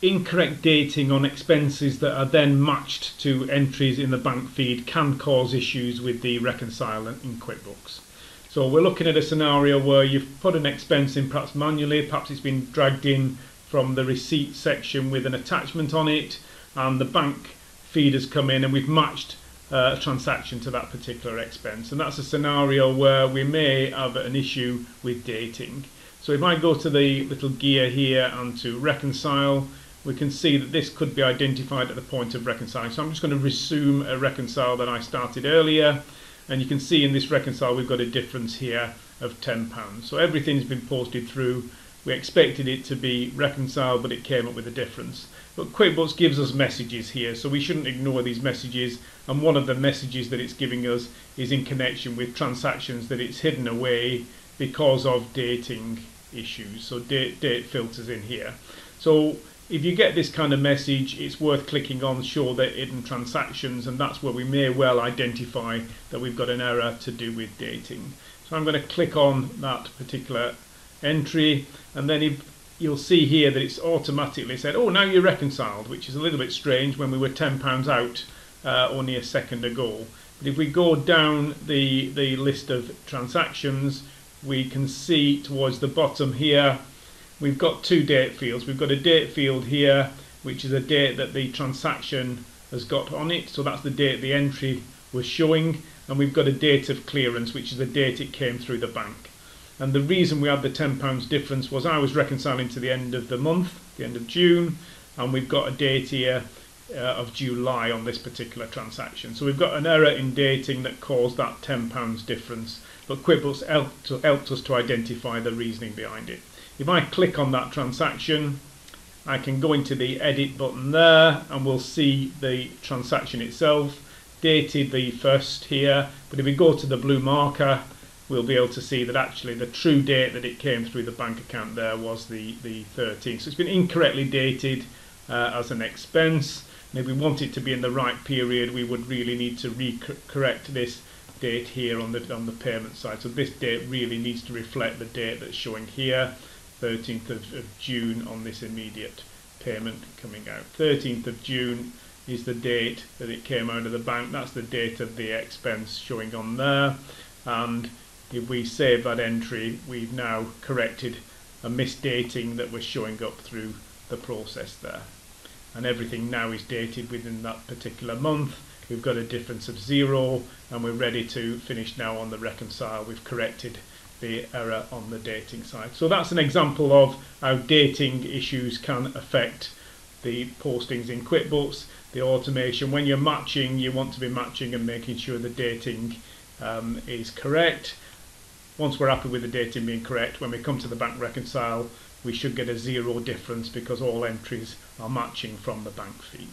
incorrect dating on expenses that are then matched to entries in the bank feed can cause issues with the Reconciling in QuickBooks. So we're looking at a scenario where you've put an expense in perhaps manually, perhaps it's been dragged in from the receipt section with an attachment on it, and the bank feed has come in and we've matched a transaction to that particular expense. And that's a scenario where we may have an issue with dating. So if I go to the little gear here and to reconcile, we can see that this could be identified at the point of reconciling. So I'm just going to resume a reconcile that I started earlier, and you can see in this reconcile we've got a difference here of £10. So everything's been posted through. We expected it to be reconciled, but it came up with a difference. But QuickBooks gives us messages here, so we shouldn't ignore these messages. And one of the messages that it's giving us is in connection with transactions that it's hidden away because of dating issues. So date filters in here. So if you get this kind of message, it's worth clicking on Show the Hidden Transactions, and that's where we may well identify that we've got an error to do with dating. So I'm going to click on that particular entry, and then if you'll see here that it's automatically said, oh, now you're reconciled, which is a little bit strange when we were £10 out only a second ago. But if we go down the list of transactions, we can see towards the bottom here we've got two date fields. We've got a date field here, which is a date that the transaction has got on it, so that's the date the entry was showing, and we've got a date of clearance, which is the date it came through the bank. And the reason we had the £10 difference was I was reconciling to the end of the month, the end of June, and we've got a date here of July on this particular transaction. So we've got an error in dating that caused that £10 difference, but QuickBooks helped us to identify the reasoning behind it. If I click on that transaction, I can go into the edit button there and we'll see the transaction itself, dated the 1st here, but if we go to the blue marker, we'll be able to see that actually the true date that it came through the bank account there was the 13th. So it's been incorrectly dated as an expense. And if we want it to be in the right period, we would really need to correct this date here on the payment side. So this date really needs to reflect the date that's showing here, 13th of June on this immediate payment coming out. 13th of June is the date that it came out of the bank. That's the date of the expense showing on there. And if we save that entry, we've now corrected a misdating that was showing up through the process there. And everything now is dated within that particular month. We've got a difference of 0, and we're ready to finish now on the reconcile. We've corrected the error on the dating side. So that's an example of how dating issues can affect the postings in QuickBooks. The automation, when you're matching, you want to be matching and making sure the dating is correct. Once we're happy with the dating being correct, when we come to the bank reconcile, we should get a 0 difference because all entries are matching from the bank feed.